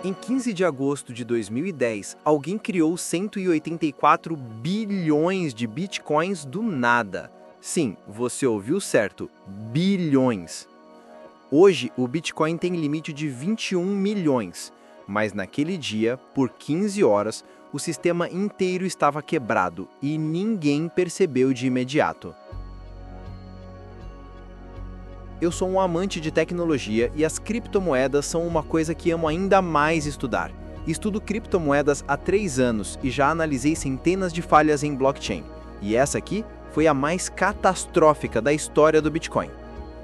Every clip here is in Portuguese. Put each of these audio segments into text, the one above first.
Em 15 de agosto de 2010, alguém criou 184 bilhões de bitcoins do nada. Sim, você ouviu certo, bilhões. Hoje, o Bitcoin tem limite de 21 milhões, mas naquele dia, por 15 horas, o sistema inteiro estava quebrado e ninguém percebeu de imediato. Eu sou um amante de tecnologia e as criptomoedas são uma coisa que amo ainda mais estudar. Estudo criptomoedas há 3 anos e já analisei centenas de falhas em blockchain. E essa aqui foi a mais catastrófica da história do Bitcoin.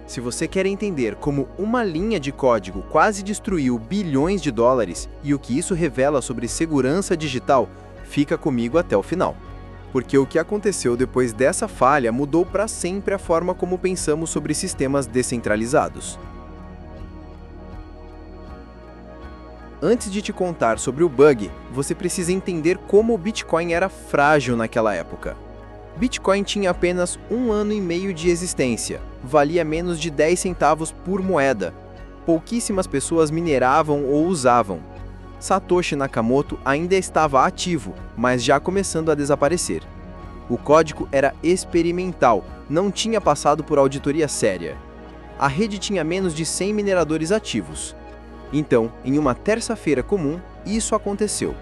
Se você quer entender como uma linha de código quase destruiu bilhões de dólares e o que isso revela sobre segurança digital, fica comigo até o final. Porque o que aconteceu depois dessa falha mudou para sempre a forma como pensamos sobre sistemas descentralizados. Antes de te contar sobre o bug, você precisa entender como o Bitcoin era frágil naquela época. Bitcoin tinha apenas 1 ano e meio de existência, valia menos de 10 centavos por moeda. Pouquíssimas pessoas mineravam ou usavam. Satoshi Nakamoto ainda estava ativo, mas já começando a desaparecer. O código era experimental, não tinha passado por auditoria séria. A rede tinha menos de 100 mineradores ativos. Então, em uma terça-feira comum, isso aconteceu.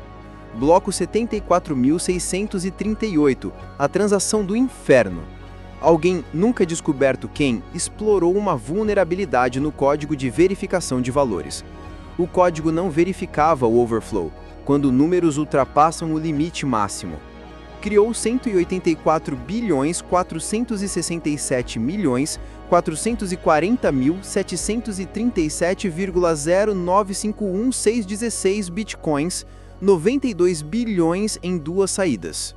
Bloco 74.638, a transação do inferno. Alguém nunca descoberto quem explorou uma vulnerabilidade no código de verificação de valores. O código não verificava o overflow, quando números ultrapassam o limite máximo. Criou 184.467.440.737,0951616 bitcoins, 92 bilhões em 2 saídas.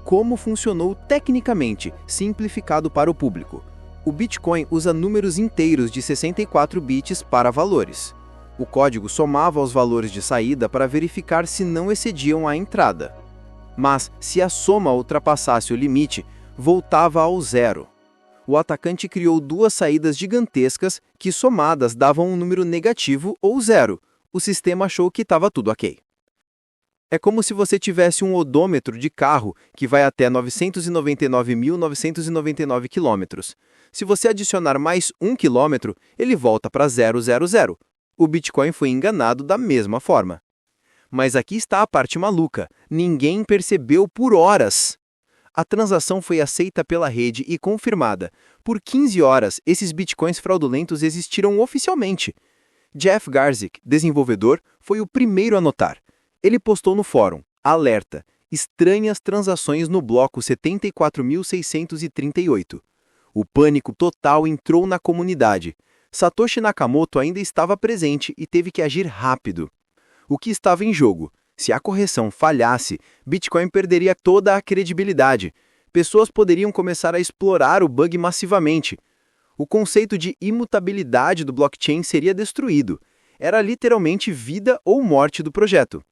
Como funcionou tecnicamente, simplificado para o público? O Bitcoin usa números inteiros de 64 bits para valores. O código somava os valores de saída para verificar se não excediam a entrada. Mas, se a soma ultrapassasse o limite, voltava ao zero. O atacante criou 2 saídas gigantescas que, somadas, davam um número negativo ou zero. O sistema achou que estava tudo ok. É como se você tivesse um odômetro de carro que vai até 999.999 km. Se você adicionar mais 1 km, ele volta para 000. O Bitcoin foi enganado da mesma forma. Mas aqui está a parte maluca. Ninguém percebeu por horas. A transação foi aceita pela rede e confirmada. Por 15 horas, esses bitcoins fraudulentos existiram oficialmente. Jeff Garzik, desenvolvedor, foi o primeiro a notar. Ele postou no fórum: alerta, estranhas transações no bloco 74.638. O pânico total entrou na comunidade. Satoshi Nakamoto ainda estava presente e teve que agir rápido. O que estava em jogo? Se a correção falhasse, Bitcoin perderia toda a credibilidade. Pessoas poderiam começar a explorar o bug massivamente. O conceito de imutabilidade do blockchain seria destruído. Era literalmente vida ou morte do projeto.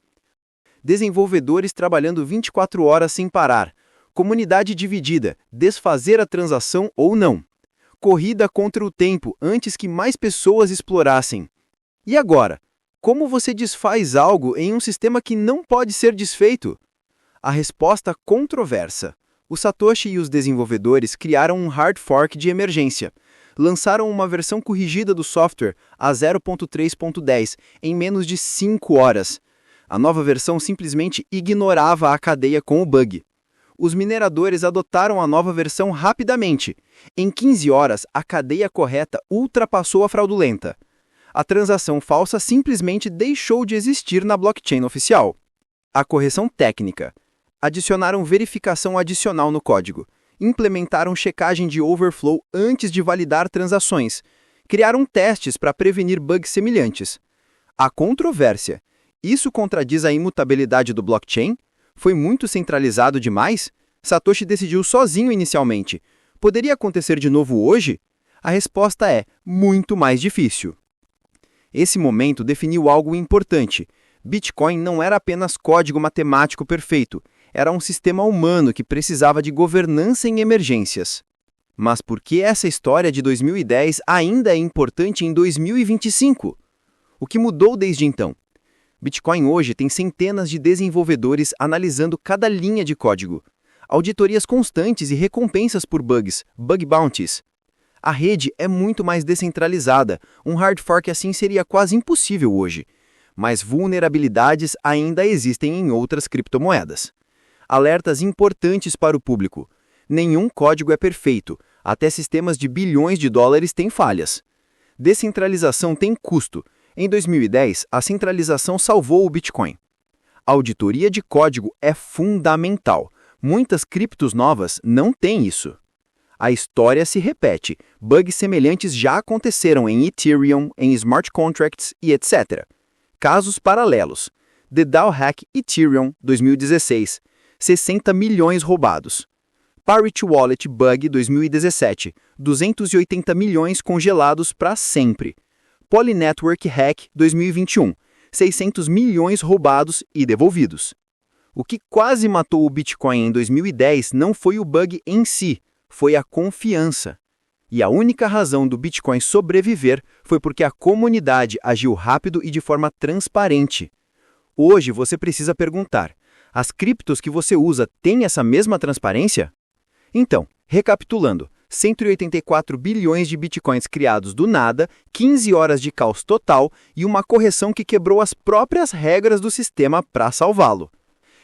Desenvolvedores trabalhando 24 horas sem parar. Comunidade dividida, desfazer a transação ou não. Corrida contra o tempo antes que mais pessoas explorassem. E agora? Como você desfaz algo em um sistema que não pode ser desfeito? A resposta controversa. O Satoshi e os desenvolvedores criaram um hard fork de emergência. Lançaram uma versão corrigida do software, a 0.3.10, em menos de 5 horas. A nova versão simplesmente ignorava a cadeia com o bug. Os mineradores adotaram a nova versão rapidamente. Em 15 horas, a cadeia correta ultrapassou a fraudulenta. A transação falsa simplesmente deixou de existir na blockchain oficial. A correção técnica. Adicionaram verificação adicional no código. Implementaram checagem de overflow antes de validar transações. Criaram testes para prevenir bugs semelhantes. A controvérsia. Isso contradiz a imutabilidade do blockchain? Foi muito centralizado demais? Satoshi decidiu sozinho inicialmente. Poderia acontecer de novo hoje? A resposta é muito mais difícil. Esse momento definiu algo importante. Bitcoin não era apenas código matemático perfeito, era um sistema humano que precisava de governança em emergências. Mas por que essa história de 2010 ainda é importante em 2025? O que mudou desde então? Bitcoin hoje tem centenas de desenvolvedores analisando cada linha de código. Auditorias constantes e recompensas por bugs, bug bounties. A rede é muito mais descentralizada, um hard fork assim seria quase impossível hoje. Mas vulnerabilidades ainda existem em outras criptomoedas. Alertas importantes para o público. Nenhum código é perfeito, até sistemas de bilhões de dólares têm falhas. Descentralização tem custo. Em 2010, a centralização salvou o Bitcoin. A auditoria de código é fundamental. Muitas criptos novas não têm isso. A história se repete. Bugs semelhantes já aconteceram em Ethereum, em smart contracts e etc. Casos paralelos. The DAO Hack Ethereum 2016. 60 milhões roubados. Parity Wallet Bug 2017. 280 milhões congelados para sempre. Polynetwork Hack 2021. 600 milhões roubados e devolvidos. O que quase matou o Bitcoin em 2010 não foi o bug em si, foi a confiança. E a única razão do Bitcoin sobreviver foi porque a comunidade agiu rápido e de forma transparente. Hoje você precisa perguntar: as criptos que você usa têm essa mesma transparência? Então, recapitulando, 184 bilhões de bitcoins criados do nada, 15 horas de caos total e uma correção que quebrou as próprias regras do sistema para salvá-lo.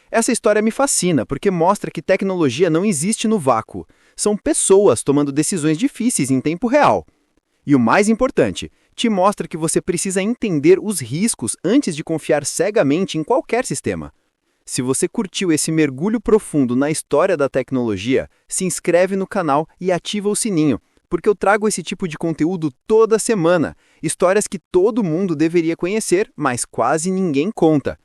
Essa história me fascina porque mostra que tecnologia não existe no vácuo. São pessoas tomando decisões difíceis em tempo real. E o mais importante, te mostra que você precisa entender os riscos antes de confiar cegamente em qualquer sistema. Se você curtiu esse mergulho profundo na história da tecnologia, se inscreve no canal e ativa o sininho, porque eu trago esse tipo de conteúdo toda semana, histórias que todo mundo deveria conhecer, mas quase ninguém conta.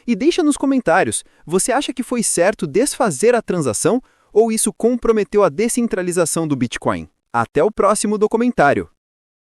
E deixa nos comentários, você acha que foi certo desfazer a transação ou isso comprometeu a descentralização do Bitcoin? Até o próximo documentário!